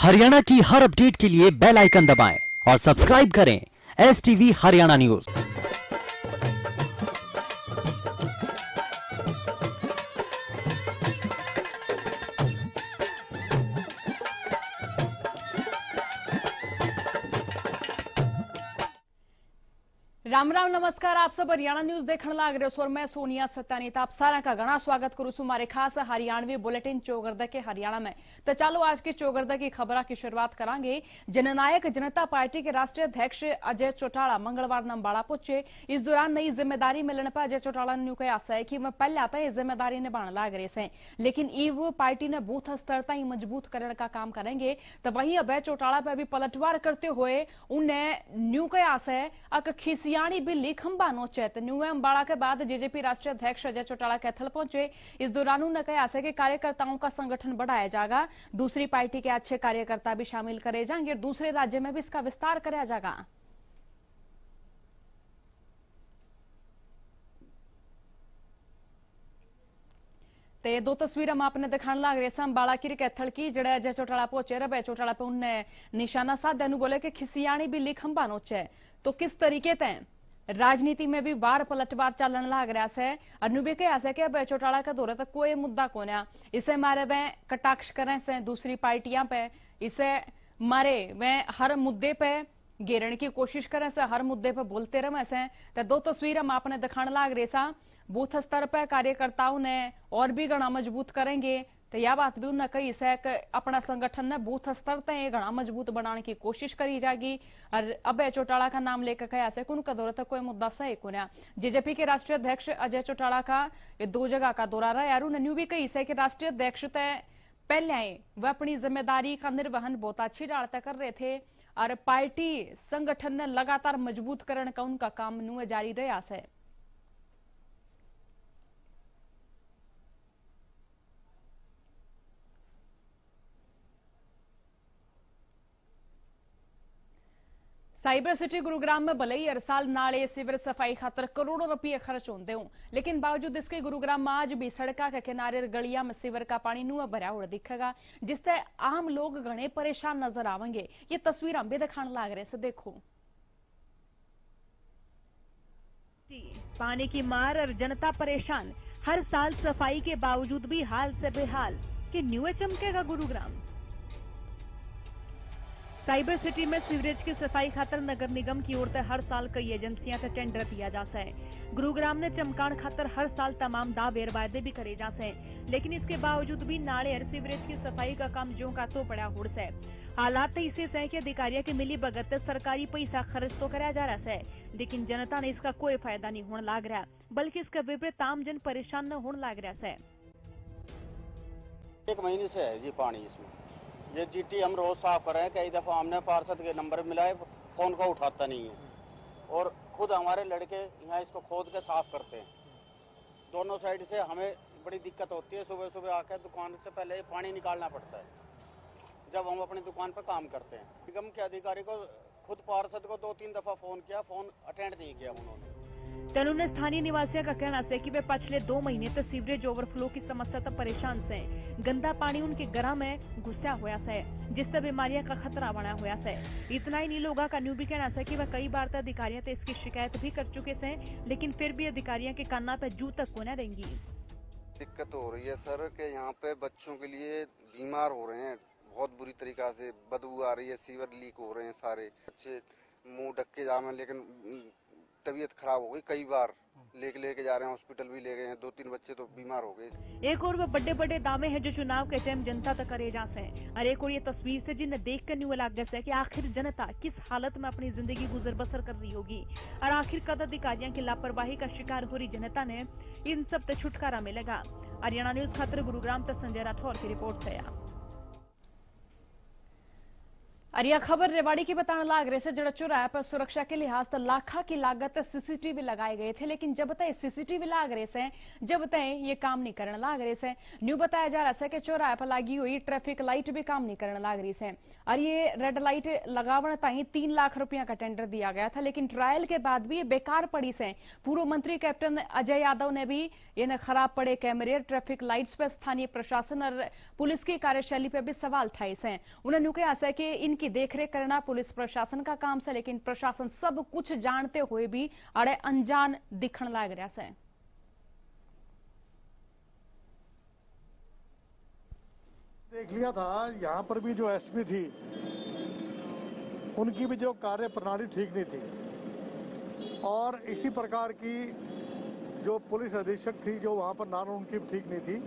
हरियाणा की हर अपडेट के लिए बेल आइकन दबाएं और सब्सक्राइब करें STV हरियाणा न्यूज। राम राम नमस्कार। आप सब हरियाणा न्यूज देखने लाग रहे हो और मैं सोनिया सत्यानीत आप सारा का घना स्वागत करूं छू हमारे खास हरियाणवी बुलेटिन चौगरदा के हरियाणा में। तो चलो आज की चौगरदा की खबर की शुरुआत करांगे। जननायक जनता पार्टी के राष्ट्रीय अध्यक्ष अजय चौटाला मंगलवार नंबाड़ा पहुंचे। इस दौरान नई जिम्मेदारी मिलने पर अजय चौटाला ने कहा आशा है कि मैं पहले आता है जिम्मेदारी निभाने लाग रहे से, लेकिन वो पार्टी ने बूथ स्तर तक मजबूत करने का काम करेंगे। तो वहीं अजय चौटाला पर भी पलटवार करते हुए उन्हें न्यू कहा आशा है खिसिया बिल्ली खंबा नोचे। न्यू अंबाड़ा के बाद जेजेपी राष्ट्रीय अध्यक्ष अजय चौटाला कैथल पहुंचे। इस दौरान उन्होंने कहा कि कार्यकर्ताओं का संगठन बढ़ाया जाएगा, दूसरी पार्टी के अच्छे कार्यकर्ता भी शामिल करे जाएंगे और दूसरे राज्य में भी इसका विस्तार कराया जाएगा। तो ये दो तस्वीर हम आपने दिखाने लग रहे अंबाड़ा की कैथल की जड़े अजय चौटाला पहुंचे। अजय चौटाला पे उनने निशाना साधा बोले कि खिसियाणी बिल्ली खंबा नोचे। तो किस तरीके से राजनीति में भी बार पलटवार चलन लग रहा है। अनुबे कहा है कि अभय चौटाला का दौरे तक कोई मुद्दा कौन है, इसे मारे वह कटाक्ष करें से दूसरी पार्टियां पे, इसे मारे वह हर मुद्दे पे घेरने की कोशिश करें से, हर मुद्दे पे बोलते रहे से। तो दो तस्वीर हम आपने दिखाने लग रहे सा। बूथ स्तर पर कार्यकर्ताओं ने और भी घना मजबूत करेंगे। तो यह बात भी उन्हें कही है कि अपना संगठन ने बूथ स्तर तक घना मजबूत बनाने की कोशिश करी जाएगी। और अभय चौटाला का नाम लेकर कहा है कि उनका दौरा तक कोई मुद्दा सही को ना। जेजेपी के राष्ट्रीय अध्यक्ष अजय चौटाला का ये दो जगह का दौरा रहा यार। उन्हें भी कही है कि राष्ट्रीय अध्यक्ष तय पहले आए वह अपनी जिम्मेदारी का निर्वहन बहुत अच्छी डालता कर रहे थे और पार्टी संगठन ने लगातार मजबूत करने का उनका काम न्यू जारी रहा है। साइबर सिटी गुरुग्राम में भले ही हर साल नाले सीवर सफाई खातर करोड़ों रुपये खर्च होते हों, लेकिन बावजूद इसके गुरुग्राम में आज भी सड़का के किनारे गलियां में सीवर का पानी नुआ भरा हुआ दिखेगा, जिससे आम लोग घने परेशान नजर आवेंगे। ये तस्वीर हम भी दिखाने लग रहे से देखो। पानी की मार और जनता परेशान, हर साल सफाई के बावजूद भी हाल से बेहाल कि न्यू चमकेगा गुरुग्राम। साइबर सिटी में सीवरेज की सफाई खातर नगर निगम की ओर से हर साल कई एजेंसियां का टेंडर दिया जाता है। गुरुग्राम ने चमकान खातर हर साल तमाम दावेर वायदे भी करे जाते हैं, लेकिन इसके बावजूद भी नाले और सीवरेज की सफाई का काम जो का तो बड़ा हुड़स है। हालात तो इसे है कि अधिकारियों की मिली भगत सरकारी पैसा खर्च तो कराया जा रहा है, लेकिन जनता ने इसका कोई फायदा नहीं होने लग रहा, बल्कि इसका विपरीत आम जन परेशान न होने लग रहा है। 1 महीने से है जी पानी इसमें। ये जीटी हम रोज साफ कर रहे हैं, कई दफा हमने पार्षद के नंबर मिलाए, फोन को उठाता नहीं है और खुद हमारे लड़के यहाँ इसको खोद के साफ करते हैं। दोनों साइड से हमें बड़ी दिक्कत होती है। सुबह सुबह आकर दुकान से पहले पानी निकालना पड़ता है जब हम अपनी दुकान पर काम करते हैं। निगम के अधिकारी को खुद पार्षद को 2-3 दफा फोन किया, फोन अटेंड नहीं किया उन्होंने। उन्होंने स्थानीय निवासियों का कहना है कि वे पिछले 2 महीने तक सीवरेज ओवरफ्लो की समस्या से परेशान से। गंदा पानी उनके घरों में घुसा हुआ है, जिससे बीमारियों का खतरा बना हुआ है। इतना ही नहीं, लोगों का न्यू भी कहना है कि वह कई बार तक अधिकारियों से इसकी शिकायत भी कर चुके थे, लेकिन फिर भी अधिकारियों के कान्ना पे जू तक को न रहेंगी। दिक्कत हो रही है सर के यहाँ पे बच्चों के लिए बीमार हो रहे हैं, बहुत बुरी तरीका से बदबू आ रही है, सीवर लीक हो रहे हैं, सारे बच्चे मुंह ढक के जा रहे हैं, लेकिन तबीयत खराब हो गई। कई बार लेके जा रहे हैं, हॉस्पिटल भी ले गए हैं, 2-3 बच्चे तो बीमार हो गए। एक और वो बड़े बड़े दावे हैं जो चुनाव के टाइम जनता तक करे जाते हैं, और एक और ये तस्वीर से जिन्हें देख कर न्यू लग है कि आखिर जनता किस हालत में अपनी जिंदगी गुजर बसर कर रही होगी, और आखिर कद अधिकारियों की लापरवाही का शिकार हो रही जनता ने इन सब से छुटकारा मिलेगा। हरियाणा न्यूज खातर गुरुग्राम से संजय राठौर की रिपोर्ट है। और यह खबर रेवाड़ी की बताने लाग रहे से जड़ा चौराहे पर सुरक्षा के लिहाज से लाखा की लागत सीसीटीवी लगाए गए थे, लेकिन जब तक सीसीटीवी लाग रहे से जब तक ये काम नहीं करने लाग रहे से। न्यू बताया जा रहा है कि चौराहे पर लगी हुई ट्रैफिक लाइट भी काम नहीं करने लाग रही से और ये रेड लाइट लगावन ताई 3 लाख रुपया का टेंडर दिया गया था, लेकिन ट्रायल के बाद भी ये बेकार पड़ी से। पूर्व मंत्री कैप्टन अजय यादव ने भी इन खराब पड़े कैमरे ट्रैफिक लाइट्स पर स्थानीय प्रशासन और पुलिस की कार्यशैली पर भी सवाल उठाए से। उन्होंने कहा है कि इनकी देखरेख करना पुलिस प्रशासन का काम है, लेकिन प्रशासन सब कुछ जानते हुए भी अड़े अनजान दिखने लग रहा है। देख लिया था, यहाँ पर भी जो एसपी थी उनकी भी जो कार्य प्रणाली ठीक नहीं थी और इसी प्रकार की जो पुलिस अधीक्षक थी जो वहाँ पर नाम उनकी भी ठीक नहीं थी।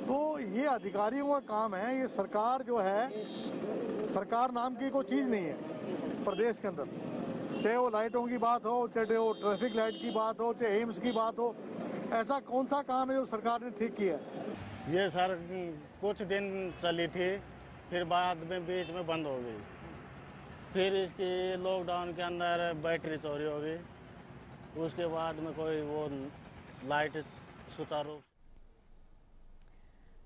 तो ये अधिकारियों का काम है, ये सरकार जो है, सरकार नाम की कोई चीज नहीं है प्रदेश के अंदर, चाहे वो लाइटों की बात हो, चाहे वो ट्रैफिक लाइट की बात हो, चाहे एम्स की बात हो। ऐसा कौन सा काम है जो सरकार ने ठीक किया है? ये सर कुछ दिन चली थी, फिर बाद में बीच में बंद हो गई, फिर इसकी लॉकडाउन के अंदर बैटरी चोरी हो गई, उसके बाद में कोई वो लाइट सुचारू।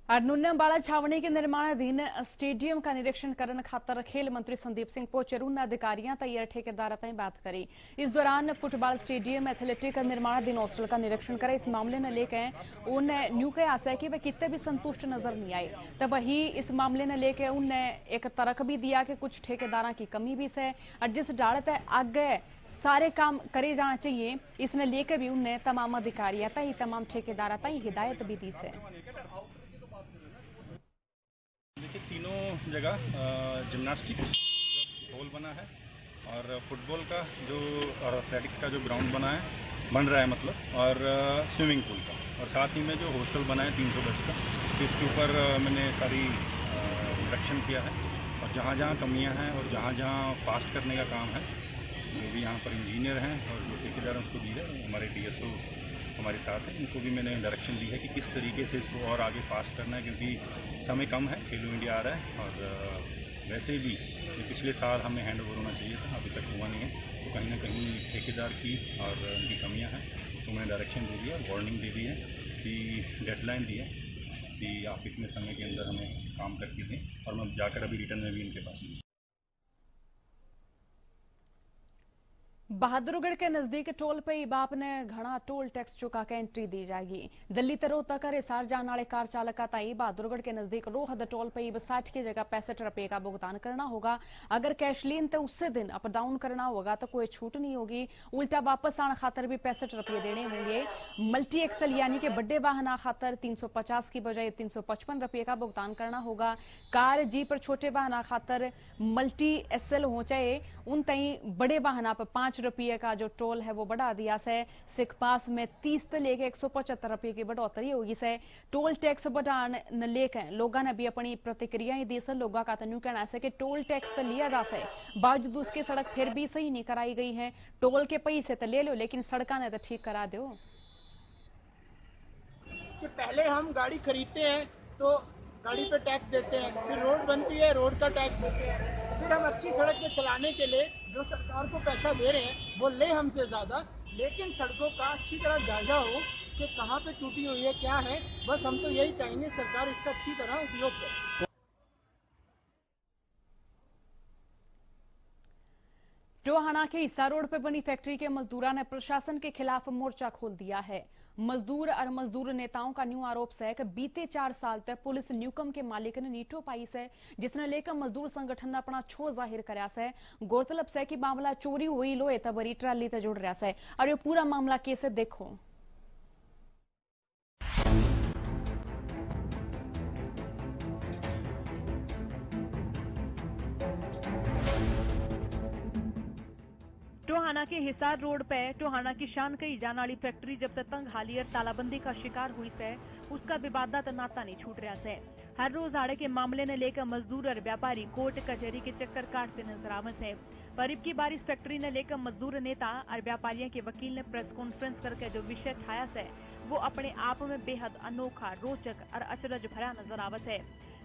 और नुन्याबाड़ा छावनी के निर्माणाधीन स्टेडियम का निरीक्षण करने खातर खेल मंत्री संदीप सिंह पोचर उन अधिकारियों तैयार ठेकेदार तक बात करी। इस दौरान फुटबॉल स्टेडियम एथलेटिक निर्माणाधीन हॉस्टल का निरीक्षण करे। इस मामले ने लेकर उन्हें न्यू के आशा है कि वे कितने भी संतुष्ट नजर नहीं आए। तब वही इस मामले ने लेकर उनने एक तर्क भी दिया कि कुछ ठेकेदारों की कमी भी है और जिस डाले तय आगे सारे काम करे जाना चाहिए, इसने लेकर भी उनने तमाम अधिकारियों तक तमाम ठेकेदार तक हिदायत भी दी है। देखिए, तीनों जगह जिम्नास्टिक हॉल बना है और फुटबॉल का जो और एथलेटिक्स का जो ग्राउंड बन रहा है मतलब, और स्विमिंग पूल का, और साथ ही में जो हॉस्टल बना है 300 बेड्स का, तो इसके ऊपर मैंने सारी निरीक्षण किया है और जहाँ जहाँ कमियाँ हैं और जहाँ जहाँ फास्ट करने का काम है, जो भी यहाँ पर इंजीनियर हैं और जो ठेकेदार उसको दी है, हमारे DSO हमारे साथ हैं, इनको भी मैंने डायरेक्शन दी है कि किस तरीके से इसको और आगे फास्ट करना है, क्योंकि समय कम है, खेलो इंडिया आ रहा है और वैसे भी पिछले साल हमें हैंड ओवर होना चाहिए था, अभी तक हुआ नहीं है। तो कहीं ना कहीं ठेकेदार की और उनकी कमियां हैं, तो मैंने डायरेक्शन दे दिया, वार्निंग दे दी है कि डेडलाइन दी है कि आप इतने समय के अंदर हमें काम करके दें, और मैं जाकर अभी रिटर्न में भी इनके पास हूँ। बहादुरगढ़ के नजदीक टोल पे बाप ने घना टोल टैक्स चुका के एंट्री दी जाएगी। दिल्ली ते रोहतक हिसार जाने वाले कार चालक का ताई बहादुरगढ़ के नजदीक रोहद टोल पे 60 की जगह 65 रुपए का भुगतान करना होगा। अगर कैश लीन तो उससे दिन अप डाउन करना होगा तो कोई छूट नहीं होगी, उल्टा वापस आने खातर भी 65 रुपये देने होंगे। मल्टी एक्सल यानी कि बड़े वाहन खातर 350 की बजाय 355 रुपये का भुगतान करना होगा। कार जीप पर छोटे वाहन खातर मल्टी एक्सल हो चाहे उन तई बड़े वाहन पर 5 रुपये का जो टोल है वो बढ़ा दिया से। सिख पास में 30 से लेके 175 रुपये की बढ़ोतरी होगी से। टोल टैक्स बढ़ाने न लेकर लोगों ने भी अपनी प्रतिक्रियाएं दी से। लोगों का तनु कहना है कि टोल टैक्स तो लिया जा से, बावजूद उसकी सड़क फिर भी सही नहीं कराई गई है। टोल के पैसे तो ले लो, लेकिन सड़का ने तो ठीक करा दो। कि पहले हम गाड़ी खरीदते हैं तो गाड़ी पे टैक्स देते हैं, फिर रोड बनती है, रोड का टैक्स देते हैं, फिर हम अच्छी सड़क पे चलाने के लिए जो सरकार को पैसा दे रहे हैं वो ले हमसे ज़्यादा, लेकिन सड़कों का अच्छी तरह जायजा हो कि कहाँ पे टूटी हुई है, क्या है। बस हम तो यही चाहेंगे सरकार इसका अच्छी तरह उपयोग करे। टोहाना के हिस्सा रोड पर बनी फैक्ट्री के मजदूरों ने प्रशासन के खिलाफ मोर्चा खोल दिया है। मजदूर और मजदूर नेताओं का न्यू आरोप है कि बीते 4 साल तक पुलिस न्यूकम के मालिक ने नीटो पाई है, जिसने लेकर मजदूर संगठन ने अपना छो जाहिर कराया है। गौरतलब है कि मामला चोरी हुई लोहे तबरी ट्राली से जुड़ रहा है और ये पूरा मामला कैसे देखो। टोहाना के हिसार रोड पे टोहाना की शान कही जाने वाली फैक्ट्री जब तक तंग हाली और तालाबंदी का शिकार हुई है, उसका विवादात नाता नहीं छूट रहा है। हर रोज आड़े के मामले ने लेकर मजदूर और व्यापारी कोर्ट कचहरी के चक्कर काटते नजर आवत है। पर अब की बार इस फैक्ट्री ने लेकर मजदूर नेता और व्यापारियों के वकील ने प्रेस कॉन्फ्रेंस करके जो विषय छाया है वो अपने आप में बेहद अनोखा, रोचक और अचरज भरा नजर आवत है।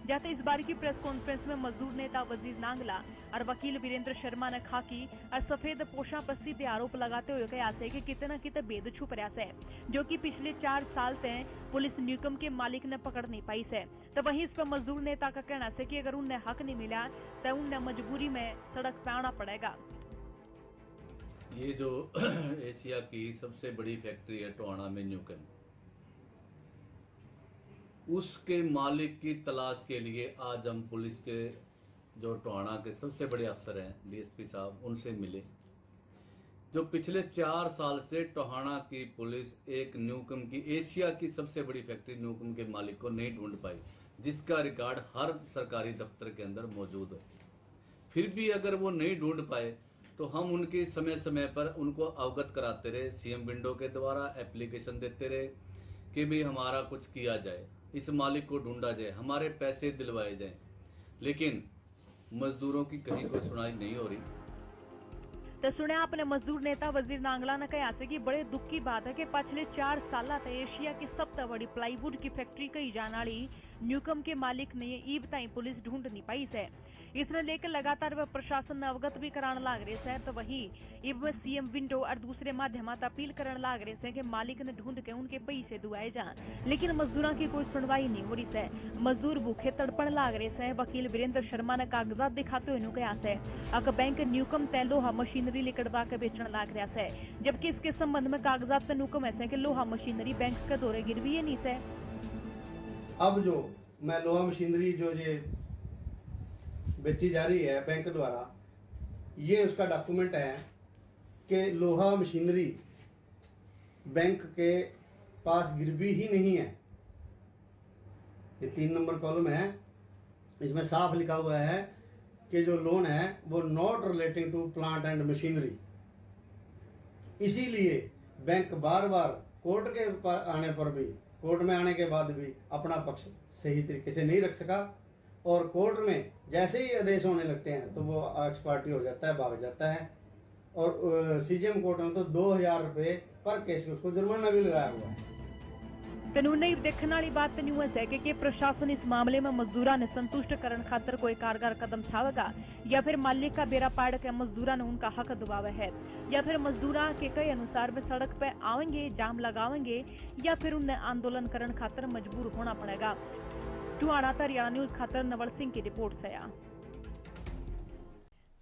जाते इस बार की प्रेस कॉन्फ्रेंस में मजदूर नेता वजीर नांगला और वकील वीरेंद्र शर्मा ने खाकी और सफेद पोशा पर सीधे आरोप लगाते हुए कहा है कि किते न किते बेद छुप रहा है, जो कि पिछले 4 साल से पुलिस न्यूकम के मालिक ने पकड़ नहीं पाई है। तो वहीं इस पर मजदूर नेता का कहना है कि अगर उन्हें हक नहीं मिला तो उन्हें मजबूरी में सड़क पे आना पड़ेगा। ये जो एशिया की सबसे बड़ी फैक्ट्री है टोहाना में न्यूकम, उसके मालिक की तलाश के लिए आज हम पुलिस के जो टोहाना के सबसे बड़े अफसर हैं डीएसपी साहब, उनसे मिले। जो पिछले 4 साल से टोहाना की पुलिस एक न्यूकम की एशिया की सबसे बड़ी फैक्ट्री न्यूकम के मालिक को नहीं ढूंढ पाई, जिसका रिकॉर्ड हर सरकारी दफ्तर के अंदर मौजूद है। फिर भी अगर वो नहीं ढूंढ पाए तो हम उनके समय समय पर उनको अवगत कराते रहे, सीएम विंडो के द्वारा एप्लीकेशन देते रहे कि भी हमारा कुछ किया जाए, इस मालिक को ढूंढा जाए, हमारे पैसे दिलवाए जाएं, लेकिन मजदूरों की कहीं कोई सुनाई नहीं हो रही। तो सुने आपने मजदूर नेता वजीर नांगला ने कहा कि बड़े दुख की बात है कि पिछले 4 साल से एशिया की सबसे बड़ी प्लाईवुड की फैक्ट्री कही जाने वाली न्यूकम के मालिक ने ईब ताई पुलिस ढूंढ नहीं पाई है। इसने लेकर लगातार वह प्रशासन ने अवगत भी कराने लाग रहे हैं। तो वही इब में सीएम विंडो और दूसरे माध्यम अपील करने लाग रहे हैं कि मालिक ने ढूंढ के उनके पैसे दुआए जा, लेकिन मजदूरों की कोई सुनवाई नहीं हो रही है। मजदूर भूखे तड़पण लाग रहे हैं। वकील वीरेंद्र शर्मा ने कागजात दिखाते हुए कहा है अगर बैंक न्यूकम तय लोहा मशीनरी लिकड़वा के बेचने लाग रहा है, जबकि इसके संबंध में कागजात पे न्यूकम ऐसे कि लोहा मशीनरी बैंक के दौरे गिरवी है नहीं है। अब जो मैं लोहा मशीनरी जो ये बेची जा रही है बैंक द्वारा, ये उसका डॉक्यूमेंट है कि लोहा मशीनरी बैंक के पास गिरवी ही नहीं है। ये 3 नंबर कॉलम है, इसमें साफ लिखा हुआ है कि जो लोन है वो not relating to plant and machinery. इसीलिए बैंक बार बार कोर्ट के आने पर भी, कोर्ट में आने के बाद भी अपना पक्ष सही तरीके से नहीं रख सका, और कोर्ट में जैसे ही आदेश होने लगते हैं तो वो एक्सपार्टी हो जाता है, भाग जाता है। और सीजीएम कोर्ट में तो 2000 रुपए पर केस उसको जुर्माना भी लगाया हुआ है। कानून देखने वाली बात न्यू है कि प्रशासन इस मामले में मजदूरा ने संतुष्ट करने खातर कोई कारगर कदम उठावेगा, या फिर मालिक का बेरा पाड़ के मजदूरा ने उनका हक दबावे है, या फिर मजदूरा के कई अनुसार वे सड़क पे आवेंगे, जाम लगावेंगे, या फिर उन्हें आंदोलन करने खातर मजबूर होना पड़ेगा। टोहाना से हरियाणा न्यूज खातर नवल सिंह की रिपोर्ट है।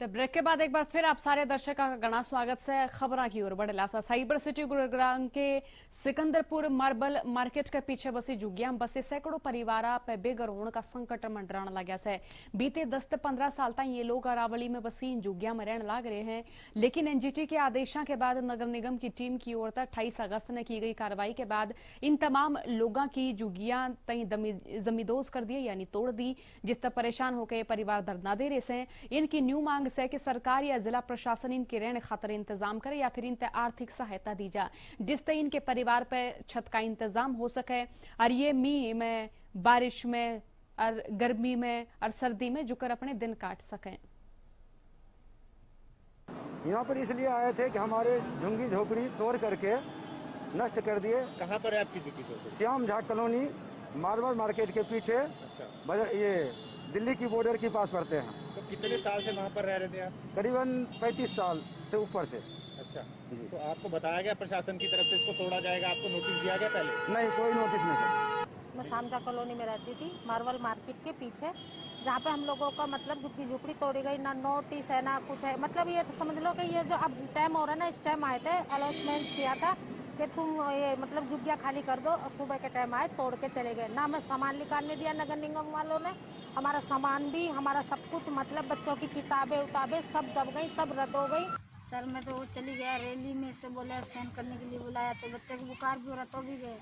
तो ब्रेक के बाद एक बार फिर आप सारे दर्शकों का घना स्वागत से खबर की ओर बढ़ेला। साइबर सिटी गुरुग्राम के सिकंदरपुर मार्बल मार्केट के पीछे बसी झुग्गियां में बसे सैकड़ों परिवार पे बेघर होने का संकट मंडराने लगा है। बीते 10 से 15 साल तक ये लोग अरावली में बसी इन झुग्गियां में रहने लग रहे हैं, लेकिन एनजीटी के आदेशों के बाद नगर निगम की टीम की ओर से 28 अगस्त ने की गई कार्रवाई के बाद इन तमाम लोगों की झुग्गियां तई जमींदोज कर दी, यानी तोड़ दी, जिससे परेशान होकर परिवार धरना दे रहे हैं। इनकी न्यू मांग से कि सरकार या जिला प्रशासन इनके रहने खातर इंतजाम करे या फिर इनते आर्थिक सहायता दी जाए, जिससे इनके परिवार पे छत का इंतजाम हो सके और ये मीह में, बारिश में और गर्मी में और सर्दी में जुकर अपने दिन काट सकें। यहाँ पर इसलिए आए थे कि हमारे झुंगी झोपड़ी तोड़ करके नष्ट कर दिए। कहाँ पर है आपकी झुग्गी झोपड़ी? Shyam Jha colony marble market के पीछे। अच्छा। ये दिल्ली की बॉर्डर के पास पड़ते हैं। तो कितने साल से वहाँ पर रह रहे थे आप? करीबन 35 साल से ऊपर से। अच्छा, तो आपको बताया गया प्रशासन की तरफ से इसको तोड़ा जाएगा, आपको नोटिस दिया गया पहले? नहीं, कोई नोटिस नहीं। मैं शामजा कॉलोनी में रहती थी, मार्बल मार्केट के पीछे, जहाँ पे हम लोगों का मतलब झुग्गी झोपड़ी तोड़ी गई, ना नोटिस है ना कुछ है। मतलब ये तो समझ लो कि ये जो अब टाइम हो रहा है ना, इस टाइम आए थे, अनाउंसमेंट किया था कि तुम ये मतलब झुग्गियाँ खाली कर दो, सुबह के टाइम आए तोड़ के चले गए। ना हमें सामान निकालने दिया नगर निगम वालों ने, हमारा सामान भी, हमारा सब कुछ, मतलब बच्चों की किताबें उताबें सब दब गई, सब रद्द हो गई। सर मैं तो वो चली गया रैली में, से बोला साइन करने के लिए बुलाया, तो बच्चे को बुखार भी हो रहा तो भी गए,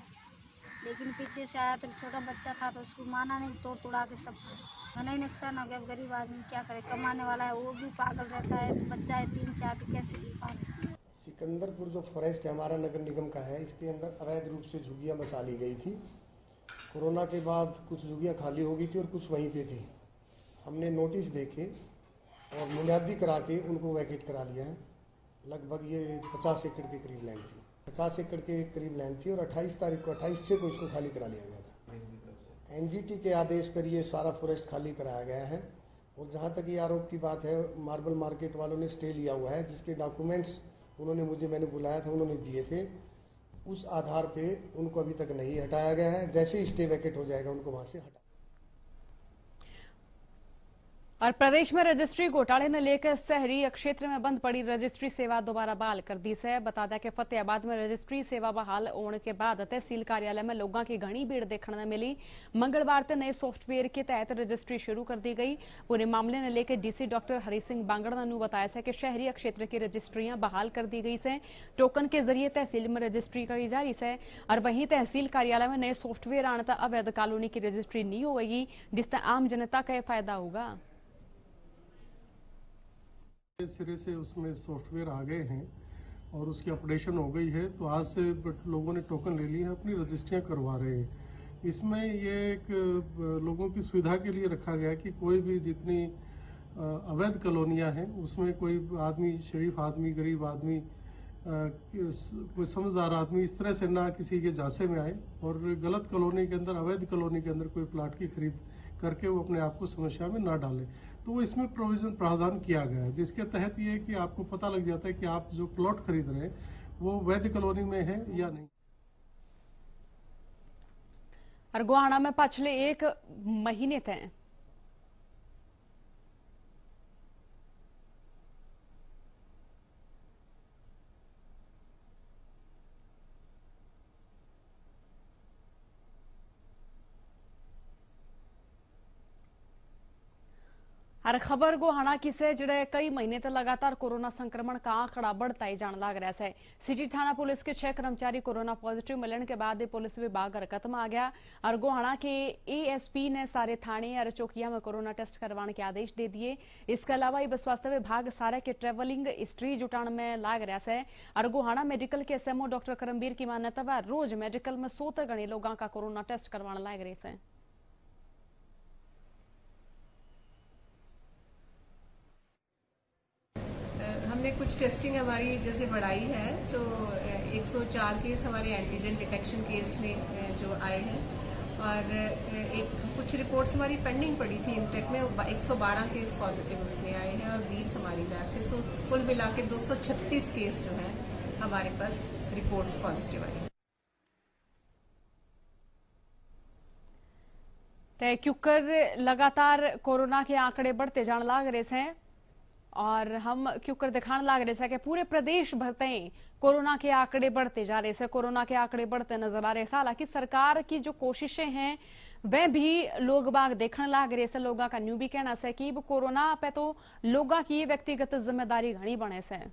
लेकिन पीछे से आया तो छोटा बच्चा था तो उसको माना नहीं, तोड़ तोड़ा के सब घना ही नुकसान हो गया। गरीब आदमी क्या करे, कमाने वाला है वो भी पागल रहता है, बच्चा है 3-4 कैसे ले पाए। सिकंदरपुर जो फॉरेस्ट है हमारा नगर निगम का है, इसके अंदर अवैध रूप से झुग्गियाँ बसा ली गई थी। कोरोना के बाद कुछ झुग्गियाँ खाली हो गई थी और कुछ वहीं पे थी। हमने नोटिस देके और मुनादी करा के उनको वैकेट करा लिया है। लगभग ये 50 एकड़ के करीब लैंड थी, 50 एकड़ के करीब लैंड थी, और 28 तारीख को 28/6 को इसको खाली करा लिया गया था एनजीटी के आदेश पर ये सारा फॉरेस्ट खाली कराया गया है। और जहाँ तक ये आरोप की बात है, मार्बल मार्केट वालों ने स्टे लिया हुआ है, जिसके डॉक्यूमेंट्स मैंने बुलाया था, उन्होंने दिए थे। उस आधार पे उनको अभी तक नहीं हटाया गया है। जैसे ही स्टे वैकेट हो जाएगा उनको वहां से हटा। और प्रदेश में रजिस्ट्री घोटाले ने लेकर शहरी क्षेत्र में बंद पड़ी रजिस्ट्री सेवा दोबारा बहाल कर दी है। बता दें कि फतेहाबाद में रजिस्ट्री सेवा बहाल होने के बाद तहसील कार्यालय में लोगों की घनी भीड़ देखने मिली। मंगलवार से नए सॉफ्टवेयर के तहत रजिस्ट्री शुरू कर दी गई। पूरे मामले ने लेकर डीसी डॉक्टर हरि सिंह बांगड़ा ने बताया था कि शहरी क्षेत्र की रजिस्ट्रियां बहाल कर दी गई है। टोकन के जरिए तहसील में रजिस्ट्री करी जा रही है। और वहीं तहसील कार्यालय में नए सॉफ्टवेयर आने तक अवैध कॉलोनी की रजिस्ट्री नहीं होगी, जिससे आम जनता का फायदा होगा। सिरे से उसमें सॉफ्टवेयर आ गए हैं और उसकी अपडेशन हो गई है, तो आज से लोगों ने टोकन ले लिए हैं, अपनी रजिस्ट्रियां करवा रहे हैं। इसमें ये एक लोगों की सुविधा के लिए रखा गया कि कोई भी जितनी अवैध कॉलोनियां हैं उसमें कोई आदमी, शरीफ आदमी, गरीब आदमी, कोई समझदार आदमी इस तरह से ना किसी के झांसे में आए और गलत कॉलोनी के अंदर, अवैध कॉलोनी के अंदर कोई प्लाट की खरीद करके वो अपने आप को समस्या में ना डाले। तो वो इसमें प्रोविजन प्रावधान किया गया है, जिसके तहत ये कि आपको पता लग जाता है कि आप जो प्लॉट खरीद रहे हैं वो वैध कॉलोनी में है या नहीं। और गोहाना में पिछले 1 महीने तक और खबर गोहाना की से जड़े कई महीने तक लगातार कोरोना संक्रमण का आंकड़ा बढ़ता ही जान लग रहा है। सिटी थाना पुलिस के 6 कर्मचारी कोरोना पॉजिटिव मिलने के बाद पुलिस विभाग हरकत में आ गया और गोहाना के एएसपी ने सारे थाने और चौकिया में कोरोना टेस्ट करवाने के आदेश दे दिए। इसके अलावा ये स्वास्थ्य विभाग सारे के ट्रेवलिंग हिस्ट्री जुटाने में लाग रहा है। और गोहाना मेडिकल के एसएमओ डॉक्टर करमबीर की मान्यता रोज मेडिकल में 100 गणे लोगों का कोरोना टेस्ट करवाने लाग रहे हैं। हमने कुछ टेस्टिंग हमारी जैसे बढ़ाई है, तो 104 केस हमारे एंटीजन डिटेक्शन केस में जो आए हैं और कुछ रिपोर्ट्स हमारी पेंडिंग पड़ी थी इनटेक में, 112 केस पॉजिटिव उसमें आए हैं और 20 हमारी लैब से। सो कुल मिला के 236 केस जो है हमारे पास रिपोर्ट्स पॉजिटिव आई हैं। क्योंकि लगातार कोरोना के आंकड़े बढ़ते जाने लग रहे हैं और हम क्योंकि दिखाने लग रहे हैं कि पूरे प्रदेश भर में कोरोना के आंकड़े बढ़ते जा रहे हैं, कोरोना के आंकड़े बढ़ते नजर आ रहे हैं। हालांकि सरकार की जो कोशिशें हैं वह भी लोग बाग देखने लग रहे हैं। लोगों का न्यू भी कहना है कि कोरोना पे तो लोगों की व्यक्तिगत जिम्मेदारी घनी बने से।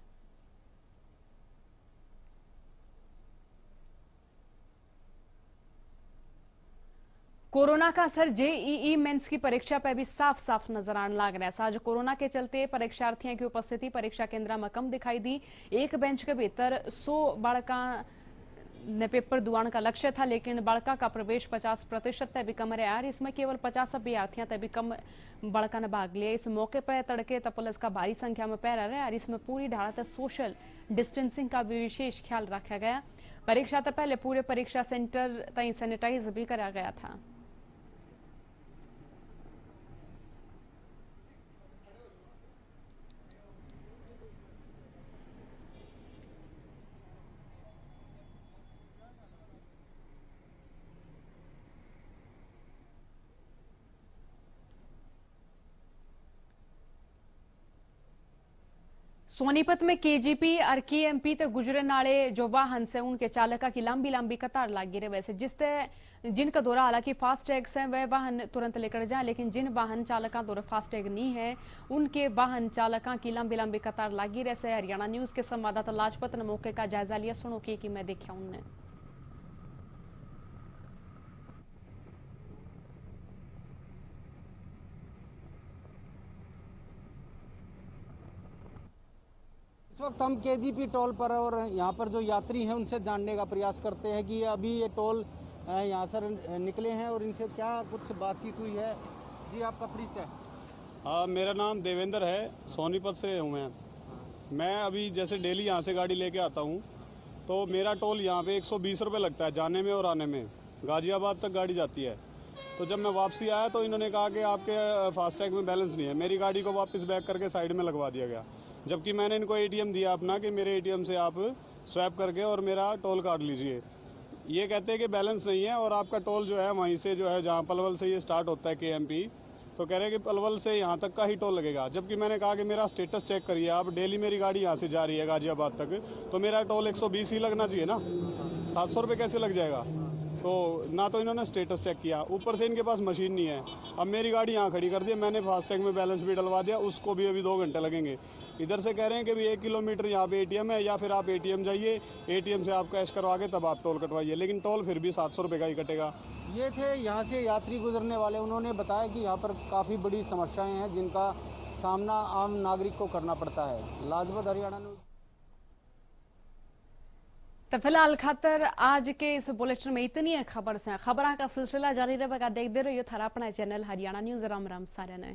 कोरोना का असर जेईई मेंस की परीक्षा पर भी साफ साफ नजर आने लग रहा है। आज कोरोना के चलते परीक्षार्थियों की उपस्थिति परीक्षा केंद्र में कम दिखाई दी। एक बेंच के भीतर 100 बालका ने पेपर दुआने का लक्ष्य था, लेकिन बालका का प्रवेश 50% तक भी कम रहा और इसमें केवल 50 अभ्यर्थियों तक भी कम बालका ने भाग लिया। इस मौके पर तड़के पुलिस का भारी संख्या में पहरा रहा और इसमें पूरी ढाल सोशल डिस्टेंसिंग का भी विशेष ख्याल रखा गया। परीक्षा से पहले पूरे परीक्षा सेंटर तक सैनिटाइज भी करा गया था। सोनीपत में केजीपी और केएमपी तक गुजरने वाले जो वाहन से उनके चालका की लंबी लंबी कतार लगी रहे। वैसे जिनका दौरा हालांकि फास्टैग से वह वाहन तुरंत लेकर जाए, लेकिन जिन वाहन चालकों दौरा फास्टैग नहीं है उनके वाहन चालकों की लंबी लंबी कतार लगी रहे। हरियाणा न्यूज के संवाददाता लाजपत ने मौके का जायजा लिया। सुनो कि मैं देखा उनने। इस वक्त हम केजीपी टोल पर और यहाँ पर जो यात्री हैं उनसे जानने का प्रयास करते हैं कि अभी ये टोल यहाँ से निकले हैं और इनसे क्या कुछ बातचीत हुई है। जी आपका परिचय? मेरा नाम देवेंद्र है, सोनीपत से हूँ मैं अभी जैसे डेली यहाँ से गाड़ी लेके आता हूँ तो मेरा टोल यहाँ पे 120 रुपये लगता है जाने में और आने में। गाजियाबाद तक गाड़ी जाती है तो जब मैं वापसी आया तो इन्होंने कहा कि आपके फास्टैग में बैलेंस नहीं है। मेरी गाड़ी को वापस बैक करके साइड में लगवा दिया गया, जबकि मैंने इनको ATM दिया अपना कि मेरे ATM से आप स्वैप करके और मेरा टोल काट लीजिए। ये कहते हैं कि बैलेंस नहीं है और आपका टोल जो है वहीं से जो है जहाँ पलवल से ये स्टार्ट होता है KMP, तो कह रहे हैं कि पलवल से यहाँ तक का ही टोल लगेगा। जबकि मैंने कहा कि मेरा स्टेटस चेक करिए, आप डेली मेरी गाड़ी यहाँ से जा रही है गाजियाबाद तक, तो मेरा टोल 120 ही लगना चाहिए ना, 700 रुपये कैसे लग जाएगा। तो ना तो इन्होंने स्टेटस चेक किया, ऊपर से इनके पास मशीन नहीं है। अब मेरी गाड़ी यहाँ खड़ी कर दी, मैंने फास्टैग में बैलेंस भी डलवा दिया, उसको भी अभी 2 घंटे लगेंगे। इधर से कह रहे हैं कि भी 1 किलोमीटर यहाँ पे ATM है, या फिर आप ATM जाइए, ATM से आप कैश करवा के तब आप टोल कटवाइए, लेकिन टोल फिर भी 700 रुपये का ही कटेगा। ये थे यहाँ से यात्री गुजरने वाले, उन्होंने बताया कि यहाँ पर काफ़ी बड़ी समस्याएं हैं जिनका सामना आम नागरिक को करना पड़ता है। लाजपत हरियाणा न्यूज़। तो फिलहाल खातर आज के इस बुलेटिन में इतनी है खबर से। खबर का सिलसिला जारी रहेगा, देखते रहिए थारा अपना चैनल हरियाणा न्यूज़। राम राम सारे ने।